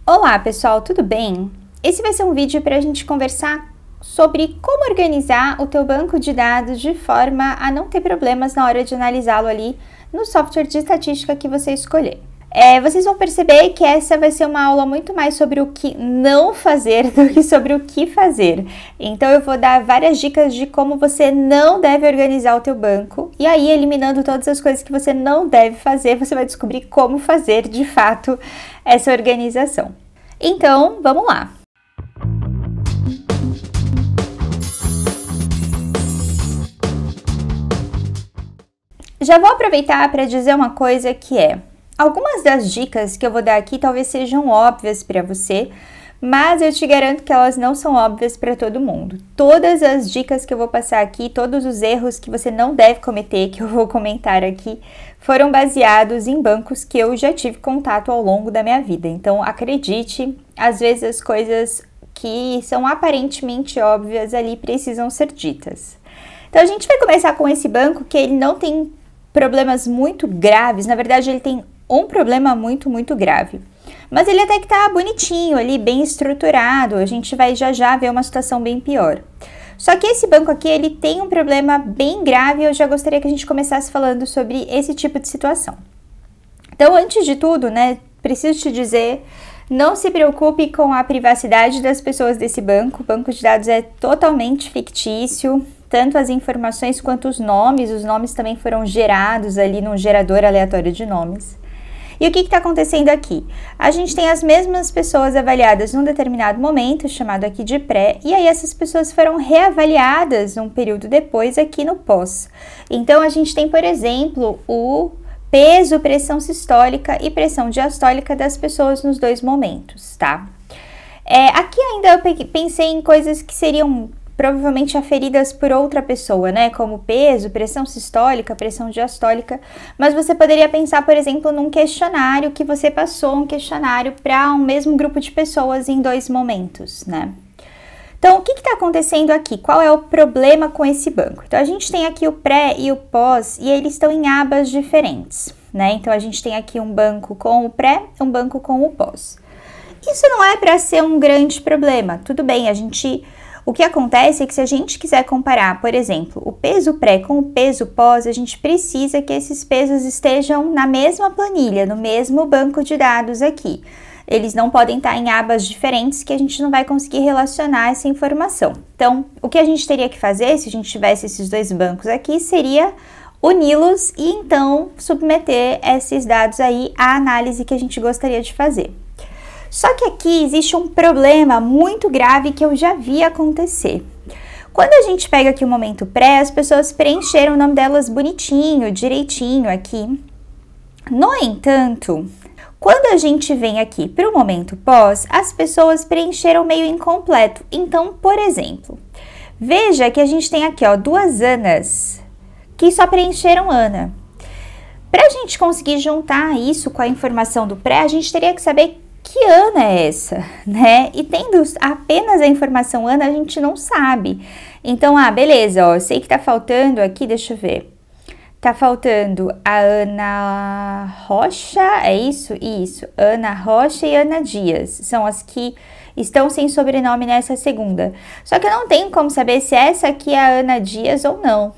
Olá pessoal, tudo bem? Esse vai ser um vídeo para a gente conversar sobre como organizar o teu banco de dados de forma a não ter problemas na hora de analisá-lo ali no software de estatística que você escolher. Vocês vão perceber que essa vai ser uma aula muito mais sobre o que não fazer do que sobre o que fazer. Então eu vou dar várias dicas de como você não deve organizar o teu banco e aí, eliminando todas as coisas que você não deve fazer, você vai descobrir como fazer de fato essa organização. Então, vamos lá! Já vou aproveitar para dizer uma coisa que algumas das dicas que eu vou dar aqui talvez sejam óbvias para você, mas eu te garanto que elas não são óbvias para todo mundo. Todas as dicas que eu vou passar aqui, todos os erros que você não deve cometer, que eu vou comentar aqui, foram baseados em bancos que eu já tive contato ao longo da minha vida. Então, acredite, às vezes as coisas que são aparentemente óbvias ali precisam ser ditas. Então, a gente vai começar com esse banco que ele não tem problemas muito graves, na verdade ele tem um problema muito grave. Mas ele até que tá bonitinho ali, bem estruturado, a gente vai já ver uma situação bem pior. Só que esse banco aqui, ele tem um problema bem grave e eu já gostaria que a gente começasse falando sobre esse tipo de situação. Então, antes de tudo, preciso te dizer, não se preocupe com a privacidade das pessoas desse banco. O banco de dados é totalmente fictício, tanto as informações quanto os nomes também foram gerados ali num gerador aleatório de nomes. E o que está acontecendo aqui? A gente tem as mesmas pessoas avaliadas num determinado momento, chamado aqui de pré, e aí essas pessoas foram reavaliadas um período depois aqui no pós. Então, a gente tem, por exemplo, o peso, pressão sistólica e pressão diastólica das pessoas nos dois momentos, tá? Aqui ainda eu pensei em coisas que seriam provavelmente aferidas por outra pessoa, como peso, pressão sistólica, pressão diastólica, mas você poderia pensar, por exemplo, num questionário que você passou, um questionário para um mesmo grupo de pessoas em dois momentos, Então, o que está acontecendo aqui? Qual é o problema com esse banco? Então, a gente tem aqui o pré e o pós e eles estão em abas diferentes, Então, a gente tem aqui um banco com o pré, um banco com o pós. Isso não é para ser um grande problema, tudo bem, o que acontece é que se a gente quiser comparar, por exemplo, o peso pré com o peso pós, a gente precisa que esses pesos estejam na mesma planilha, no mesmo banco de dados aqui. Eles não podem estar em abas diferentes que a gente não vai conseguir relacionar essa informação. Então, o que a gente teria que fazer, se a gente tivesse esses dois bancos aqui, seria uni-los e então submeter esses dados aí à análise que a gente gostaria de fazer. Só que aqui existe um problema muito grave que eu já vi acontecer. Quando a gente pega aqui o momento pré, as pessoas preencheram o nome delas bonitinho, direitinho aqui. No entanto, quando a gente vem aqui para o momento pós, as pessoas preencheram meio incompleto. Então, por exemplo, veja que a gente tem aqui, duas Anas que só preencheram Ana. Para a gente conseguir juntar isso com a informação do pré, a gente teria que saber que Ana é essa, E tendo apenas a informação Ana, a gente não sabe. Então, beleza, eu sei que tá faltando aqui, deixa eu ver. Tá faltando a Ana Rocha, é isso? Isso, Ana Rocha e Ana Dias. São as que estão sem sobrenome nessa segunda. Só que eu não tenho como saber se essa aqui é a Ana Dias ou não,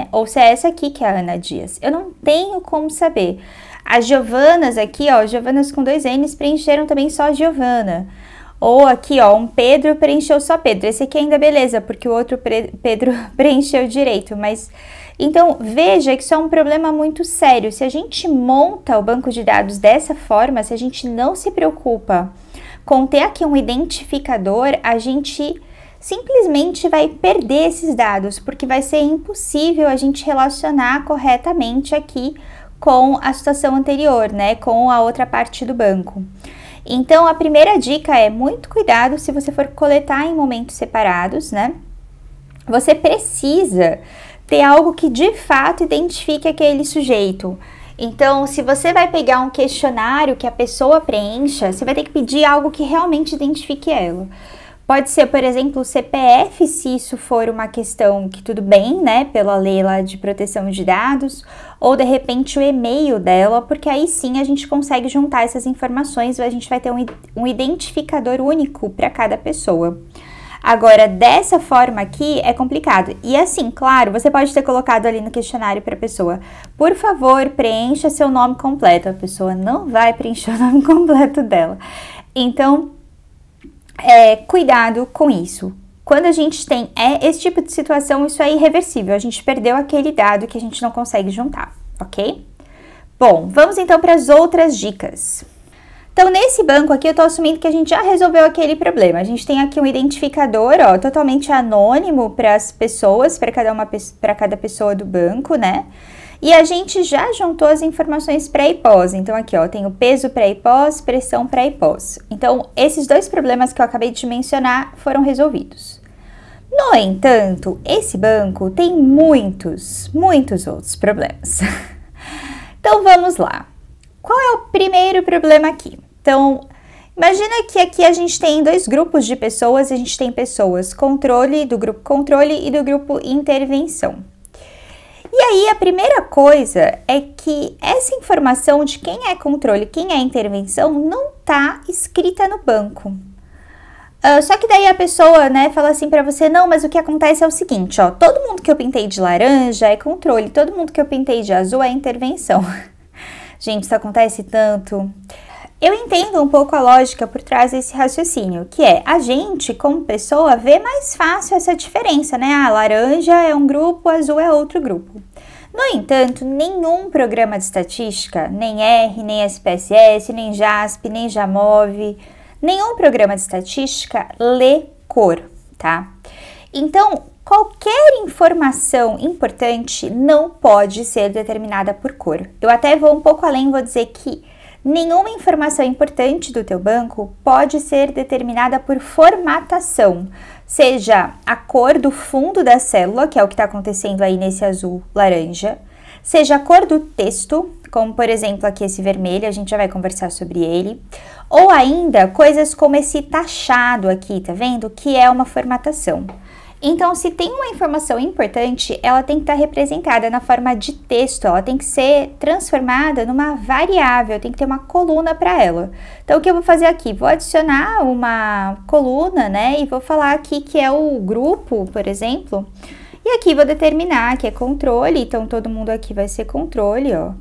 Ou se é essa aqui que é a Ana Dias. Eu não tenho como saber. As Giovanas aqui, Giovanas com dois N's preencheram também só Giovana. Ou aqui, um Pedro preencheu só Pedro. Esse aqui ainda beleza, porque o outro Pedro preencheu direito. Mas, então, veja que isso é um problema muito sério. Se a gente monta o banco de dados dessa forma, se a gente não se preocupa com ter aqui um identificador, a gente simplesmente vai perder esses dados, porque vai ser impossível a gente relacionar corretamente aqui com a situação anterior, com a outra parte do banco. Então, a primeira dica é muito cuidado se você for coletar em momentos separados, Você precisa ter algo que de fato identifique aquele sujeito. Então, se você vai pegar um questionário que a pessoa preencha, você vai ter que pedir algo que realmente identifique ela. Pode ser, por exemplo, o CPF, se isso for uma questão que tudo bem, né, pela lei lá de proteção de dados, ou de repente o e-mail dela, porque aí sim a gente consegue juntar essas informações, a gente vai ter um identificador único para cada pessoa. Agora, dessa forma aqui é complicado. E assim, claro, você pode ter colocado ali no questionário para a pessoa, por favor, preencha seu nome completo. A pessoa não vai preencher o nome completo dela. Então, cuidado com isso. Quando a gente tem esse tipo de situação, isso é irreversível. A gente perdeu aquele dado que a gente não consegue juntar, ok? Bom, vamos então para as outras dicas. Então, nesse banco aqui, eu tô assumindo que a gente já resolveu aquele problema. A gente tem aqui um identificador, ó, totalmente anônimo para as pessoas, para cada pessoa do banco, né? E a gente já juntou as informações pré e pós. Então, aqui, ó, tem o peso pré e pós, pressão pré e pós. Então, esses dois problemas que eu acabei de mencionar foram resolvidos. No entanto, esse banco tem muitos outros problemas. Então, vamos lá. Qual é o primeiro problema aqui? Então, imagina que aqui a gente tem dois grupos de pessoas, a gente tem pessoas controle, do grupo controle e do grupo intervenção. E aí, a primeira coisa é que essa informação de quem é controle e quem é intervenção não está escrita no banco. Só que daí a pessoa, né, fala assim pra você, não, mas o que acontece é o seguinte, ó, todo mundo que eu pintei de laranja é controle, todo mundo que eu pintei de azul é intervenção. Gente, isso acontece tanto. Eu entendo um pouco a lógica por trás desse raciocínio, que é a gente, como pessoa, vê mais fácil essa diferença, né? Ah, laranja é um grupo, azul é outro grupo. No entanto, nenhum programa de estatística, nem R, nem SPSS, nem JASP, nem JAMOV, nenhum programa de estatística lê cor, tá? Então, qualquer informação importante não pode ser determinada por cor. Eu até vou um pouco além, vou dizer que nenhuma informação importante do teu banco pode ser determinada por formatação, seja a cor do fundo da célula, que é o que está acontecendo aí nesse azul laranja, seja a cor do texto, como por exemplo aqui esse vermelho, a gente já vai conversar sobre ele, ou ainda coisas como esse taxado aqui, tá vendo? Que é uma formatação. Então, se tem uma informação importante, ela tem que estar representada na forma de texto, ela tem que ser transformada numa variável, tem que ter uma coluna para ela. Então, o que eu vou fazer aqui? Vou adicionar uma coluna, né, e vou falar aqui que é o grupo, por exemplo, e aqui vou determinar que é controle, então todo mundo aqui vai ser controle, ó.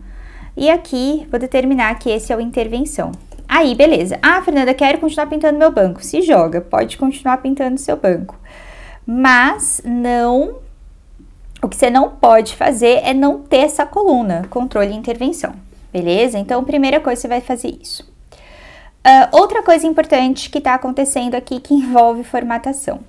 E aqui vou determinar que esse é o intervenção. Aí, beleza. Ah, Fernanda, quero continuar pintando meu banco. Se joga, pode continuar pintando seu banco. Mas não, o que você não pode fazer é não ter essa coluna, controle e intervenção, beleza? Então, primeira coisa, você vai fazer isso. Outra coisa importante que está acontecendo aqui que envolve formatação.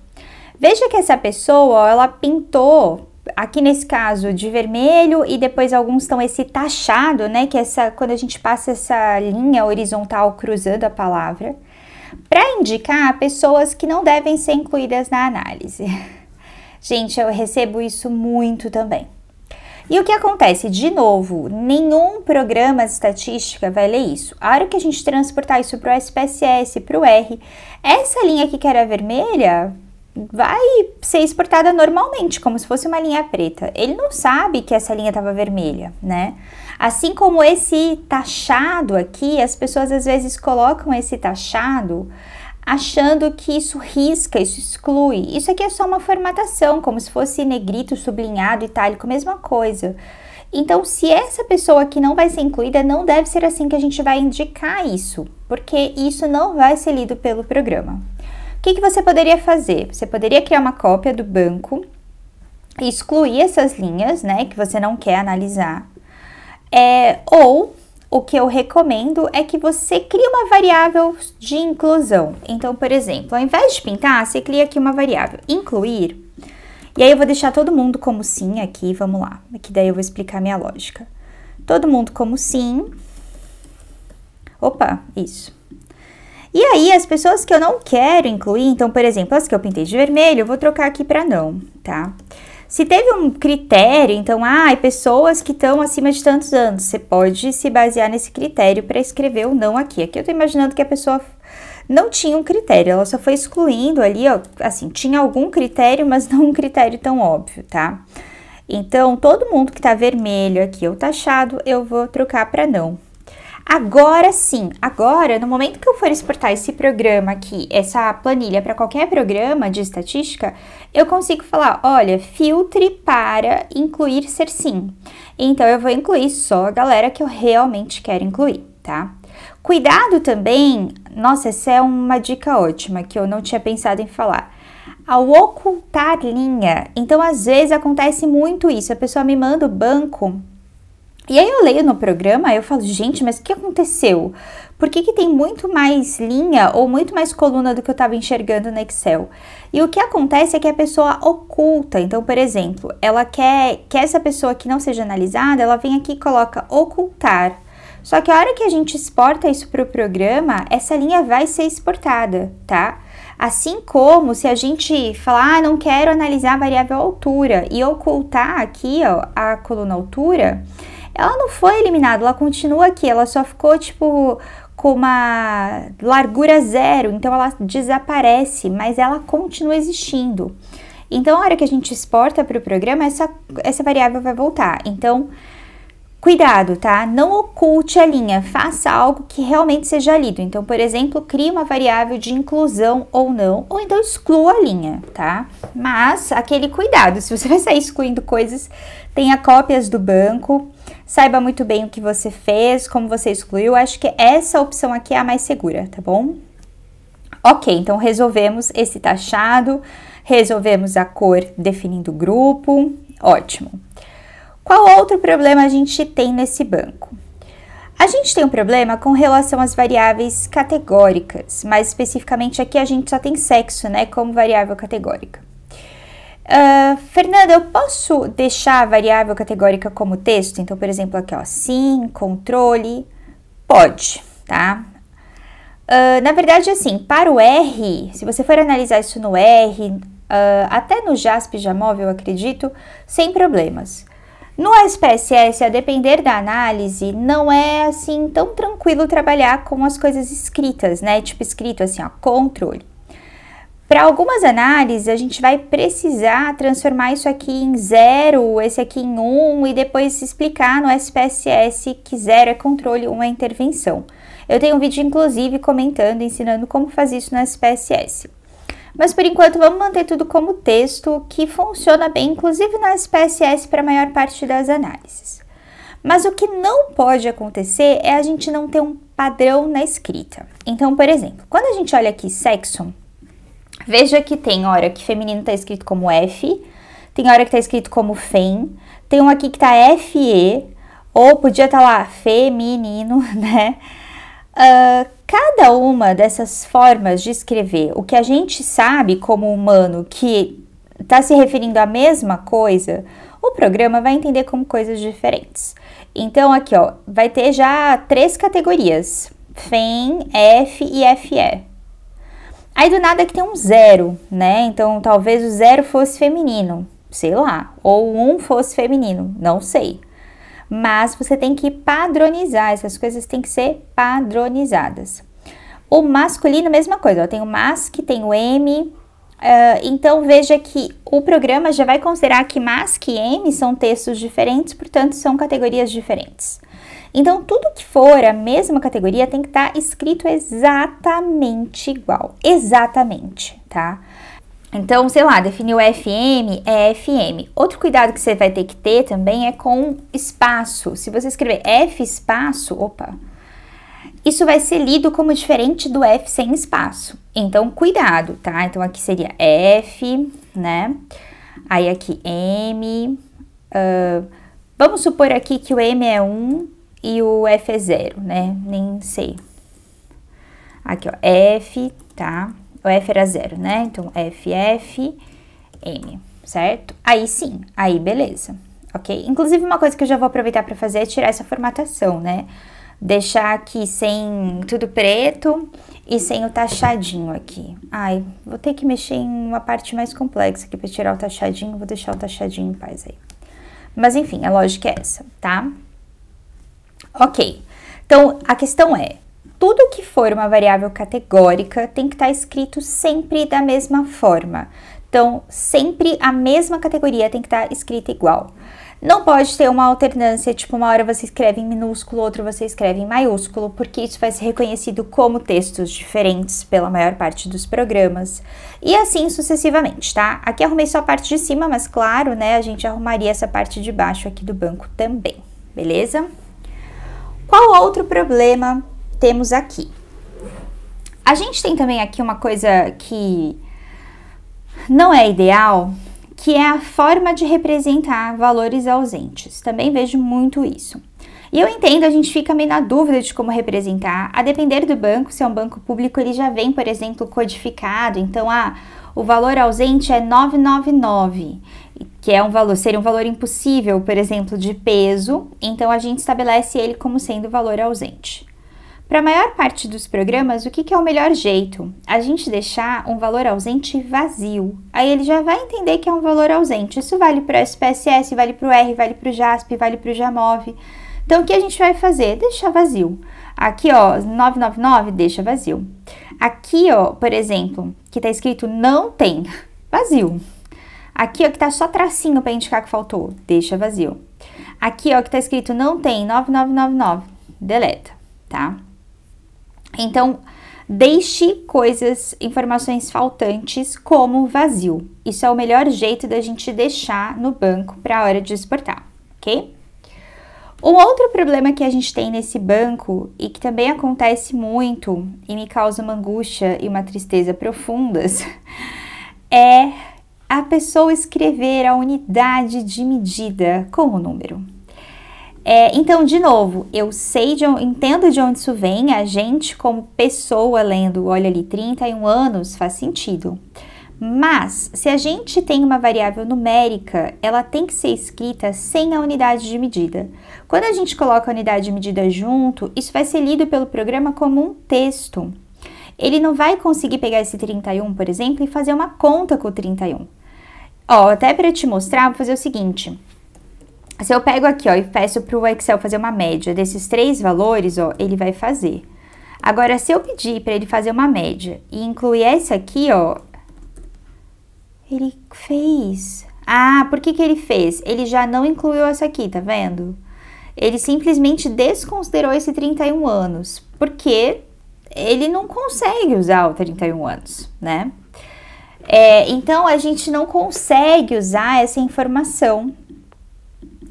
Veja que essa pessoa, ó, ela pintou, aqui nesse caso, de vermelho e depois alguns estão esse taxado, né? Que é quando a gente passa essa linha horizontal cruzando a palavra, para indicar pessoas que não devem ser incluídas na análise. Gente, eu recebo isso muito também. E o que acontece? De novo, nenhum programa de estatística vai ler isso. A hora que a gente transportar isso para o SPSS, para o R, essa linha aqui que era vermelha vai ser exportada normalmente, como se fosse uma linha preta. Ele não sabe que essa linha estava vermelha, né? Assim como esse taxado aqui, as pessoas às vezes colocam esse taxado achando que isso risca, isso exclui. Isso aqui é só uma formatação, como se fosse negrito, sublinhado, itálico, mesma coisa. Então, se essa pessoa aqui não vai ser incluída, não deve ser assim que a gente vai indicar isso, porque isso não vai ser lido pelo programa. O que você poderia fazer? Você poderia criar uma cópia do banco e excluir essas linhas, né, que você não quer analisar. Ou o que eu recomendo é que você crie uma variável de inclusão. Então, por exemplo, ao invés de pintar, você cria aqui uma variável incluir. E aí eu vou deixar todo mundo como sim aqui, vamos lá. Aqui daí eu vou explicar minha lógica. Todo mundo como sim. Opa, isso. E aí as pessoas que eu não quero incluir, então, por exemplo, as que eu pintei de vermelho, eu vou trocar aqui para não, tá? Se teve um critério, então, pessoas que estão acima de tantos anos, você pode se basear nesse critério para escrever o não aqui. Aqui eu tô imaginando que a pessoa não tinha um critério, ela só foi excluindo ali, ó, assim, tinha algum critério, mas não um critério tão óbvio, tá? Então, todo mundo que tá vermelho aqui ou taxado, eu vou trocar para não. Agora sim, agora, no momento que eu for exportar esse programa aqui, essa planilha para qualquer programa de estatística, eu consigo falar, olha, filtre para incluir ser sim. Então, eu vou incluir só a galera que eu realmente quero incluir, tá? Cuidado também, nossa, essa é uma dica ótima que eu não tinha pensado em falar. Ao ocultar linha, então às vezes acontece muito isso, a pessoa me manda o banco e aí eu leio no programa, eu falo, gente, mas o que aconteceu? Por que que tem muito mais linha ou muito mais coluna do que eu estava enxergando no Excel? E o que acontece é que a pessoa oculta, então, por exemplo, ela quer que essa pessoa que não seja analisada, ela vem aqui e coloca ocultar. Só que a hora que a gente exporta isso para o programa, essa linha vai ser exportada, tá? Assim como se a gente falar, não quero analisar a variável altura e ocultar aqui, ó, a coluna altura, ela não foi eliminada, ela continua aqui, ela só ficou, tipo, com uma largura zero, então ela desaparece, mas ela continua existindo. Então, a hora que a gente exporta para o programa, essa variável vai voltar. Então, cuidado, tá? Não oculte a linha, faça algo que realmente seja lido. Então, por exemplo, crie uma variável de inclusão ou não, ou então exclua a linha, tá? Mas, aquele cuidado, se você vai sair excluindo coisas, tenha cópias do banco, saiba muito bem o que você fez, como você excluiu. Acho que essa opção aqui é a mais segura, tá bom? Ok, então resolvemos esse taxado, resolvemos a cor definindo o grupo, ótimo. Qual outro problema a gente tem nesse banco? A gente tem um problema com relação às variáveis categóricas, mais especificamente aqui a gente só tem sexo, né, como variável categórica. Fernanda, eu posso deixar a variável categórica como texto? Então, por exemplo, aqui, ó, sim, controle, pode, tá? Na verdade, assim, para o R, se você for analisar isso no R, até no JASP Jamóvel, eu acredito, sem problemas. No SPSS, a depender da análise, não é assim tão tranquilo trabalhar com as coisas escritas, né? Tipo escrito assim, ó, controle. Para algumas análises, a gente vai precisar transformar isso aqui em 0, esse aqui em 1 e depois explicar no SPSS que 0 é controle, 1 é intervenção. Eu tenho um vídeo, inclusive, comentando, ensinando como fazer isso no SPSS. Mas, por enquanto, vamos manter tudo como texto, que funciona bem, inclusive no SPSS para a maior parte das análises. Mas o que não pode acontecer é a gente não ter um padrão na escrita. Então, por exemplo, quando a gente olha aqui sexo, veja que tem hora que feminino está escrito como F, tem hora que está escrito como fem, tem um aqui que está FE, ou podia estar lá feminino, né? Cada uma dessas formas de escrever, o que a gente sabe como humano que está se referindo à mesma coisa, o programa vai entender como coisas diferentes. Então, aqui, ó, vai ter já 3 categorias, FEM, F e FE. Aí, do nada, aqui tem um 0, né? Então, talvez o 0 fosse feminino, sei lá, ou 1 fosse feminino, não sei. Mas você tem que padronizar, essas coisas têm que ser padronizadas. O masculino, mesma coisa, ó, tem o mas, que tem o M, então veja que o programa já vai considerar que mas e M são textos diferentes, portanto são categorias diferentes. Então tudo que for a mesma categoria tem que estar escrito exatamente igual, exatamente, tá? Então, sei lá, definiu FM, é FM. Outro cuidado que você vai ter que ter também é com espaço. Se você escrever F espaço, opa, isso vai ser lido como diferente do F sem espaço. Então, cuidado, tá? Então, aqui seria F, né? Aí, aqui M. Vamos supor aqui que o M é 1 e o F é 0, né? Nem sei. Aqui, ó, F, tá? O F era 0, né? Então, F, F, M, certo? Aí sim, aí beleza, ok? Inclusive, uma coisa que eu já vou aproveitar para fazer é tirar essa formatação, né? Deixar aqui sem tudo preto e sem o taxadinho aqui. Ai, vou ter que mexer em uma parte mais complexa aqui para tirar o taxadinho, vou deixar o taxadinho em paz aí. Mas enfim, a lógica é essa, tá? Ok, então a questão é, tudo que for uma variável categórica tem que estar escrito sempre da mesma forma. Então, sempre a mesma categoria tem que estar escrita igual. Não pode ter uma alternância, tipo, uma hora você escreve em minúsculo, outra você escreve em maiúsculo, porque isso vai ser reconhecido como textos diferentes pela maior parte dos programas. E assim sucessivamente, tá? Aqui arrumei só a parte de cima, mas claro, né, a gente arrumaria essa parte de baixo aqui do banco também, beleza? Qual outro problema temos aqui? A gente tem também aqui uma coisa que não é ideal, que é a forma de representar valores ausentes. Também vejo muito isso. E eu entendo, a gente fica meio na dúvida de como representar. A depender do banco, se é um banco público, ele já vem, por exemplo, codificado. Então, o valor ausente é 999, que é seria um valor impossível, por exemplo, de peso. Então, a gente estabelece ele como sendo valor ausente. Para a maior parte dos programas, o que é o melhor jeito? A gente deixar um valor ausente vazio. Aí ele já vai entender que é um valor ausente. Isso vale para o SPSS, vale para o R, vale para o JASP, vale para o JAMOV. Então, o que a gente vai fazer? Deixar vazio. Aqui, ó, 999, deixa vazio. Aqui, ó, por exemplo, que tá escrito não tem, vazio. Aqui, ó, que tá só tracinho para indicar que faltou, deixa vazio. Aqui, ó, que tá escrito não tem, 9999, deleta, tá? Então, deixe informações faltantes como vazio. Isso é o melhor jeito da gente deixar no banco para a hora de exportar, ok? Um outro problema que a gente tem nesse banco e que também acontece muito e me causa uma angústia e uma tristeza profundas é a pessoa escrever a unidade de medida com o número. Então, de novo, eu entendo de onde isso vem, a gente como pessoa lendo, olha ali, 31 anos faz sentido. Mas, se a gente tem uma variável numérica, ela tem que ser escrita sem a unidade de medida. Quando a gente coloca a unidade de medida junto, isso vai ser lido pelo programa como um texto. Ele não vai conseguir pegar esse 31, por exemplo, e fazer uma conta com o 31. Ó, até para te mostrar, vou fazer o seguinte. Se eu pego aqui, ó, e peço para o Excel fazer uma média desses 3 valores, ó, ele vai fazer. Agora, se eu pedir para ele fazer uma média e incluir esse aqui, ó, ele fez. Ah, por que ele fez? Ele já não incluiu essa aqui, tá vendo? Ele simplesmente desconsiderou esse 31 anos, porque ele não consegue usar o 31 anos, né? Então, a gente não consegue usar essa informação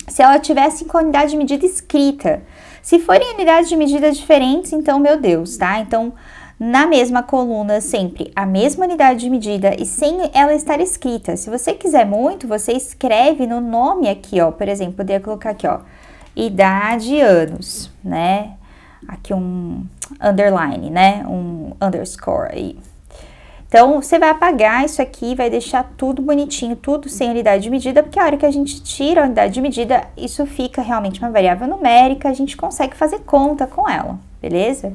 se ela tivesse com a unidade de medida escrita. Se forem unidades de medida diferentes, então, meu Deus, tá? Então, na mesma coluna, sempre a mesma unidade de medida e sem ela estar escrita. Se você quiser muito, você escreve no nome aqui, ó. Por exemplo, poderia colocar aqui, ó, idade, anos, né? Aqui um underline, né? Um underscore aí. Então, você vai apagar isso aqui, vai deixar tudo bonitinho, tudo sem unidade de medida, porque a hora que a gente tira a unidade de medida, isso fica realmente uma variável numérica, a gente consegue fazer conta com ela, beleza?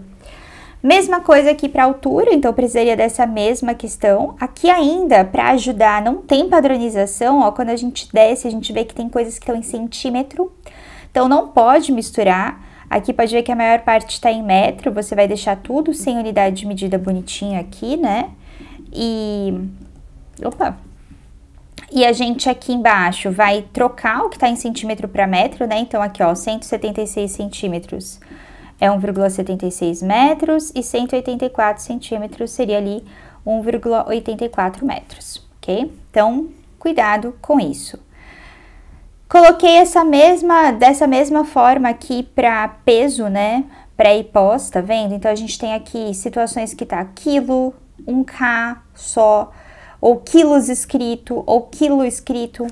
Mesma coisa aqui para altura, então eu precisaria dessa mesma questão. Aqui ainda, para ajudar, não tem padronização, ó, quando a gente desce, a gente vê que tem coisas que estão em centímetro, então não pode misturar. Aqui pode ver que a maior parte está em metro, você vai deixar tudo sem unidade de medida bonitinho aqui, né? E a gente aqui embaixo vai trocar o que está em centímetro para metro, né? Então, aqui, ó, 176 centímetros é 1,76 metros e 184 centímetros seria ali 1,84 metros, ok? Então, cuidado com isso. Coloquei dessa mesma forma aqui para peso, né? Pré e pós, tá vendo? Então, a gente tem aqui situações que tá quilo, 1K só, ou quilos escrito, ou quilo escrito,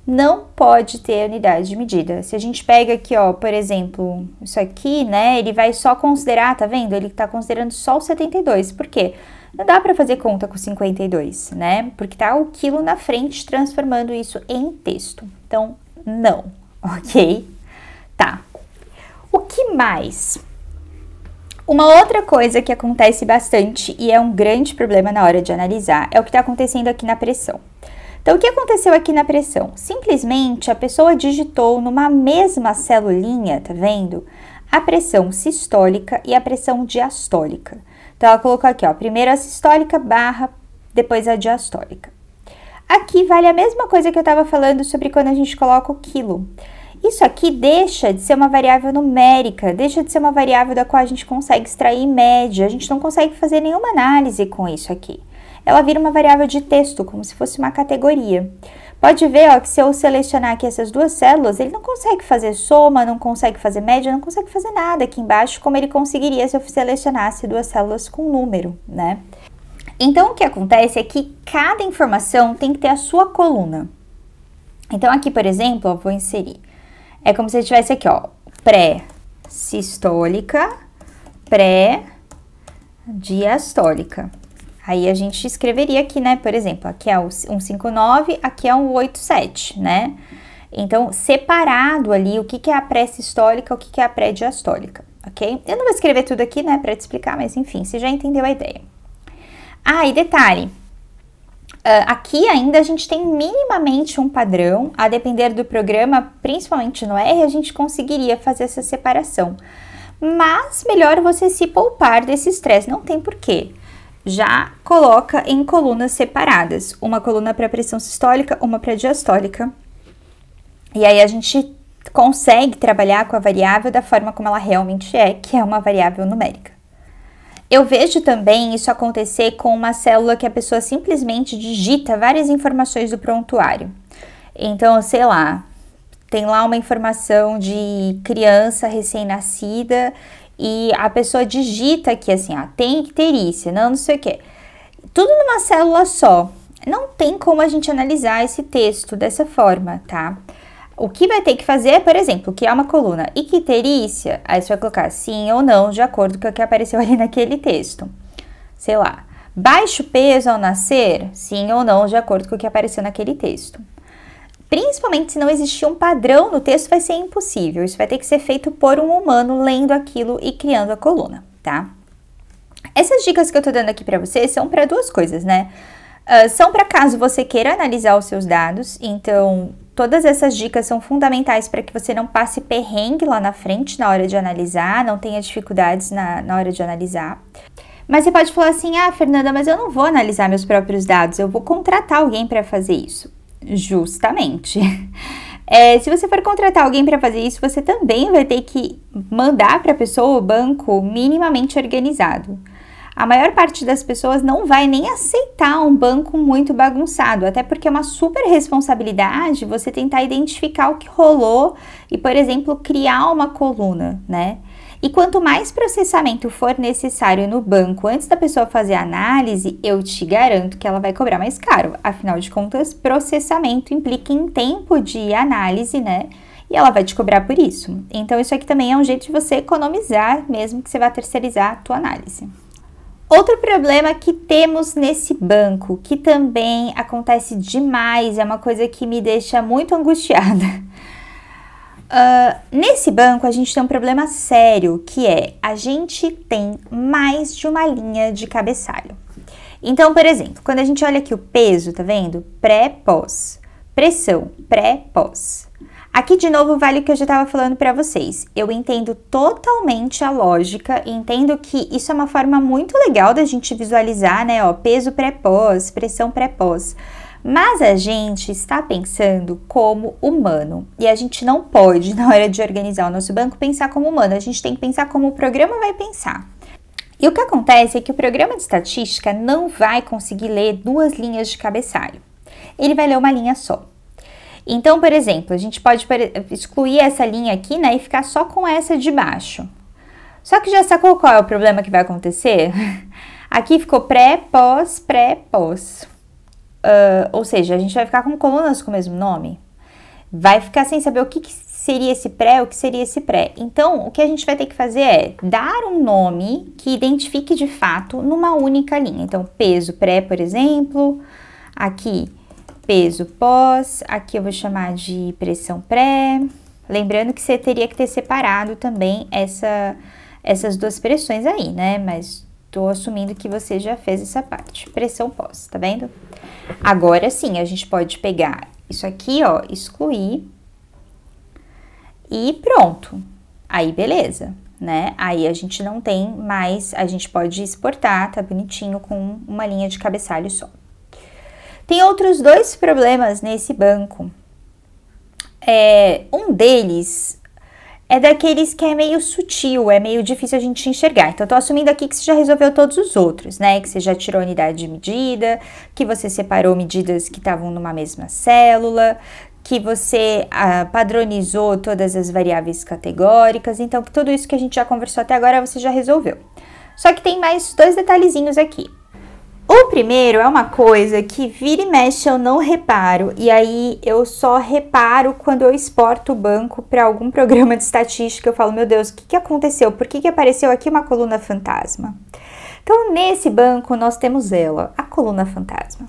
não pode ter unidade de medida. Se a gente pega aqui, ó, por exemplo, isso aqui, né, ele vai só considerar, tá vendo? Ele tá considerando só o 72, por quê? Não dá para fazer conta com 52, né? Porque tá o quilo na frente, transformando isso em texto. Então, não, ok? Tá. O que mais? Uma outra coisa que acontece bastante e é um grande problema na hora de analisar é o que está acontecendo aqui na pressão. Então, o que aconteceu aqui na pressão? Simplesmente a pessoa digitou numa mesma celulinha, tá vendo? a pressão sistólica e a pressão diastólica. Então, ela colocou aqui, ó, primeiro a sistólica barra, depois a diastólica. Aqui vale a mesma coisa que eu estava falando sobre quando a gente coloca o quilo. Isso aqui deixa de ser uma variável numérica, deixa de ser uma variável da qual a gente consegue extrair média, a gente não consegue fazer nenhuma análise com isso aqui. Ela vira uma variável de texto, como se fosse uma categoria. Pode ver, ó, que se eu selecionar aqui essas duas células, ele não consegue fazer soma, não consegue fazer média, não consegue fazer nada aqui embaixo, como ele conseguiria se eu selecionasse duas células com número, né? Então, o que acontece é que cada informação tem que ter a sua coluna. Então, aqui, por exemplo, eu vou inserir. É como se eu tivesse aqui, ó, pré-sistólica, pré-diastólica. Aí, a gente escreveria aqui, né, por exemplo, aqui é o 159, aqui é o 87, né? Então, separado ali, o que é a pré-sistólica, o que é a pré-diastólica, ok? Eu não vou escrever tudo aqui, né, para te explicar, mas enfim, você já entendeu a ideia. Ah, e detalhe, aqui ainda a gente tem minimamente um padrão, a depender do programa, principalmente no R, a gente conseguiria fazer essa separação. Mas melhor você se poupar desse estresse, não tem porquê. Já coloca em colunas separadas, uma coluna para pressão sistólica, uma para diastólica. E aí a gente consegue trabalhar com a variável da forma como ela realmente é, que é uma variável numérica. Eu vejo também isso acontecer com uma célula que a pessoa simplesmente digita várias informações do prontuário. Então, sei lá, tem lá uma informação de criança recém-nascida e a pessoa digita aqui assim, tem icterícia, não sei o que. Tudo numa célula só. Não tem como a gente analisar esse texto dessa forma, tá? O que vai ter que fazer é, por exemplo, criar uma coluna icterícia, aí você vai colocar sim ou não, de acordo com o que apareceu ali naquele texto. Sei lá, baixo peso ao nascer, sim ou não, de acordo com o que apareceu naquele texto. Principalmente se não existir um padrão no texto, vai ser impossível. Isso vai ter que ser feito por um humano lendo aquilo e criando a coluna, tá? Essas dicas que eu tô dando aqui pra vocês são para duas coisas, né? São para caso você queira analisar os seus dados, então todas essas dicas são fundamentais para que você não passe perrengue lá na frente na hora de analisar, não tenha dificuldades na hora de analisar. Mas você pode falar assim, Fernanda, mas eu não vou analisar meus próprios dados, eu vou contratar alguém para fazer isso. Justamente. Se você for contratar alguém para fazer isso, você também vai ter que mandar para a pessoa o banco minimamente organizado. A maior parte das pessoas não vai nem aceitar um banco muito bagunçado, até porque é uma super responsabilidade você tentar identificar o que rolou e, por exemplo, criar uma coluna, né? E quanto mais processamento for necessário no banco antes da pessoa fazer a análise, eu te garanto que ela vai cobrar mais caro. Afinal de contas, processamento implica em tempo de análise, né? E ela vai te cobrar por isso. Então, isso aqui também é um jeito de você economizar, mesmo que você vá terceirizar a tua análise. Outro problema que temos nesse banco, que também acontece demais, é uma coisa que me deixa muito angustiada. Nesse banco, a gente tem um problema sério, que é a gente tem mais de uma linha de cabeçalho. Então, por exemplo, quando a gente olha aqui o peso, tá vendo? Pré-pós. Pressão, pré-pós. Aqui, de novo, vale o que eu já estava falando para vocês. Eu entendo totalmente a lógica, entendo que isso é uma forma muito legal da gente visualizar, né? Ó, peso pré-pós, pressão pré-pós. Mas a gente está pensando como humano. E a gente não pode, na hora de organizar o nosso banco, pensar como humano. A gente tem que pensar como o programa vai pensar. E o que acontece é que o programa de estatística não vai conseguir ler duas linhas de cabeçalho. Ele vai ler uma linha só. Então, por exemplo, a gente pode excluir essa linha aqui, né, e ficar só com essa de baixo. Só que já sacou qual é o problema que vai acontecer? Aqui ficou pré-pós, pré-pós. Ou seja, a gente vai ficar com colunas com o mesmo nome. Vai ficar sem saber o que seria esse pré, o que seria esse pré. Então, o que a gente vai ter que fazer é dar um nome que identifique de fato numa única linha. Então, peso pré, por exemplo, aqui peso pós, aqui eu vou chamar de pressão pré. Lembrando que você teria que ter separado também essas duas pressões aí, né? Mas tô assumindo que você já fez essa parte. Pressão pós, tá vendo? Agora sim, a gente pode pegar isso aqui, ó, excluir e pronto. aí beleza, né? Aí a gente não tem mais, a gente pode exportar, tá bonitinho, com uma linha de cabeçalho só. Tem outros dois problemas nesse banco. Um deles é daqueles que é meio sutil, é meio difícil a gente enxergar. Então, eu tô assumindo aqui que você já resolveu todos os outros, né? Que você já tirou a unidade de medida, que você separou medidas que estavam numa mesma célula, que você padronizou todas as variáveis categóricas. Então, que tudo isso que a gente já conversou até agora, você já resolveu. Só que tem mais dois detalhezinhos aqui. O primeiro é uma coisa que vira e mexe eu não reparo, e aí eu só reparo quando eu exporto o banco para algum programa de estatística. Eu falo, meu Deus, o que aconteceu? Por que apareceu aqui uma coluna fantasma? Então, nesse banco, nós temos ela, a coluna fantasma.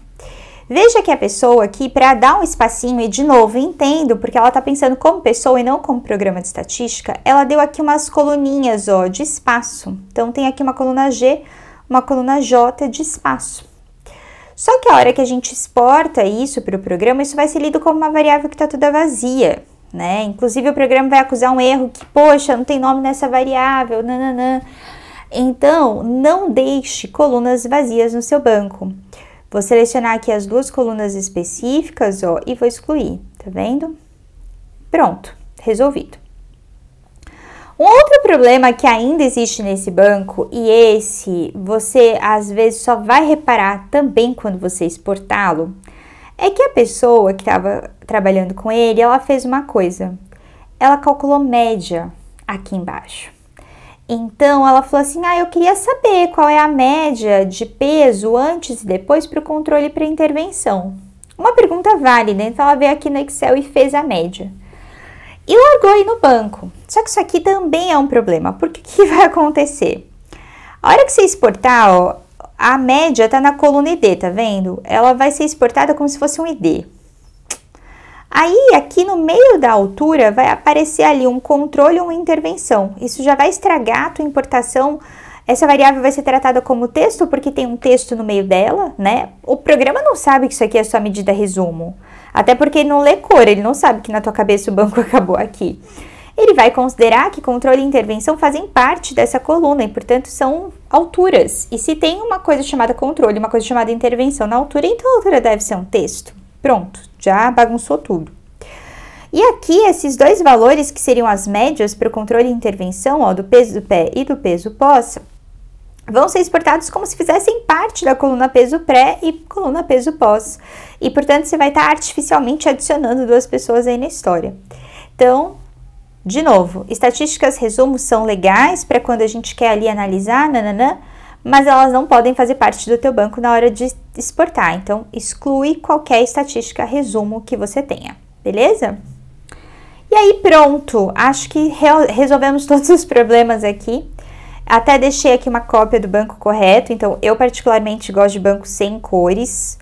Veja que a pessoa aqui, para dar um espacinho, e de novo, entendo, porque ela está pensando como pessoa e não como programa de estatística, ela deu aqui umas coluninhas, ó, de espaço. Então, tem aqui uma coluna G, uma coluna J de espaço. Só que a hora que a gente exporta isso para o programa, isso vai ser lido como uma variável que está toda vazia, né? Inclusive, o programa vai acusar um erro que, poxa, não tem nome nessa variável, nananã. Então, não deixe colunas vazias no seu banco. Vou selecionar aqui as duas colunas específicas, ó, e vou excluir, tá vendo? Pronto, resolvido. Um outro problema que ainda existe nesse banco, e esse você às vezes só vai reparar também quando você exportá-lo, é que a pessoa que estava trabalhando com ele, ela fez uma coisa. Ela calculou média aqui embaixo. Então, ela falou assim, eu queria saber qual é a média de peso antes e depois para o controle e para a intervenção. Uma pergunta válida, então ela veio aqui no Excel e fez a média. E largou aí no banco. Só que isso aqui também é um problema. Porque o que vai acontecer? A hora que você exportar, ó, a média tá na coluna ID, tá vendo? Ela vai ser exportada como se fosse um ID. Aí, aqui no meio da altura, vai aparecer ali um controle ou uma intervenção. Isso já vai estragar a tua importação. Essa variável vai ser tratada como texto, porque tem um texto no meio dela, né? O programa não sabe que isso aqui é só medida resumo. Até porque ele não lê cor, ele não sabe que na tua cabeça o banco acabou aqui. Ele vai considerar que controle e intervenção fazem parte dessa coluna e, portanto, são alturas. E se tem uma coisa chamada controle e uma coisa chamada intervenção na altura, então a altura deve ser um texto. Pronto, já bagunçou tudo. E aqui, esses dois valores, que seriam as médias para o controle e intervenção, ó, do peso do pé e do peso pós, vão ser exportados como se fizessem parte da coluna peso pré e coluna peso pós. E, portanto, você vai estar artificialmente adicionando duas pessoas aí na história. Então, de novo, estatísticas resumo são legais para quando a gente quer ali analisar, mas elas não podem fazer parte do teu banco na hora de exportar. Então, exclui qualquer estatística resumo que você tenha, beleza? E aí, pronto. Acho que resolvemos todos os problemas aqui. Até deixei aqui uma cópia do banco correto, então eu particularmente gosto de banco sem cores,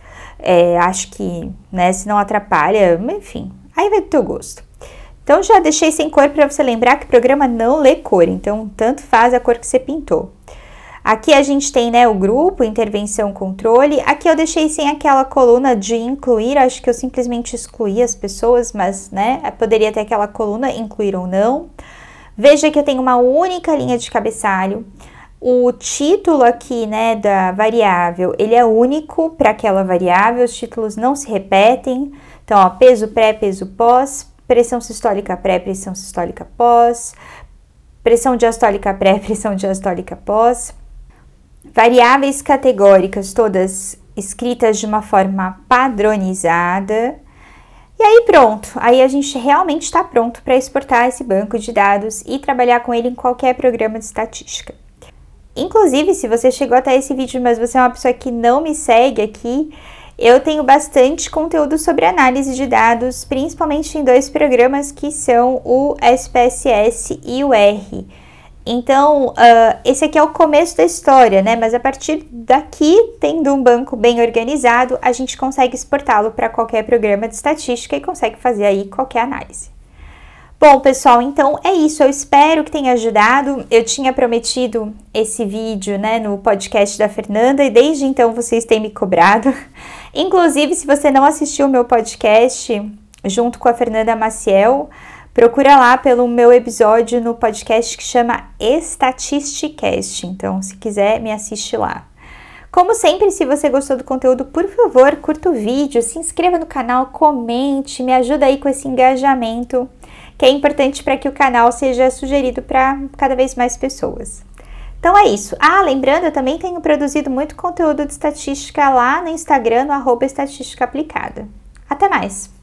acho que, né, se não atrapalha, enfim, aí vai do teu gosto. Então já deixei sem cor para você lembrar que o programa não lê cor, então tanto faz a cor que você pintou. Aqui a gente tem, né, o grupo, intervenção, controle. Aqui eu deixei sem aquela coluna de incluir, acho que eu simplesmente excluí as pessoas, mas, né, poderia ter aquela coluna incluir ou não. Veja que eu tenho uma única linha de cabeçalho. O título aqui, né, da variável, ele é único para aquela variável, os títulos não se repetem. Então, ó, peso pré, peso pós, pressão sistólica pré, pressão sistólica pós, pressão diastólica pré, pressão diastólica pós. Variáveis categóricas, todas escritas de uma forma padronizada. E aí pronto, aí a gente realmente está pronto para exportar esse banco de dados e trabalhar com ele em qualquer programa de estatística. Inclusive, se você chegou até esse vídeo, mas você é uma pessoa que não me segue aqui, eu tenho bastante conteúdo sobre análise de dados, principalmente em dois programas que são o SPSS e o R. Então, esse aqui é o começo da história, né? Mas a partir daqui, tendo um banco bem organizado, a gente consegue exportá-lo para qualquer programa de estatística e consegue fazer aí qualquer análise. Bom, pessoal, então é isso. Eu espero que tenha ajudado. Eu tinha prometido esse vídeo, né, no podcast da Fernanda e desde então vocês têm me cobrado. Inclusive, se você não assistiu o meu podcast junto com a Fernanda Maciel, procura lá pelo meu episódio no podcast que chama Estatisticast. Então, se quiser, me assiste lá. Como sempre, se você gostou do conteúdo, por favor, curta o vídeo, se inscreva no canal, comente, me ajuda aí com esse engajamento, que é importante para que o canal seja sugerido para cada vez mais pessoas. Então é isso. Lembrando, eu também tenho produzido muito conteúdo de estatística lá no Instagram, no @estatísticaaplicada. Até mais!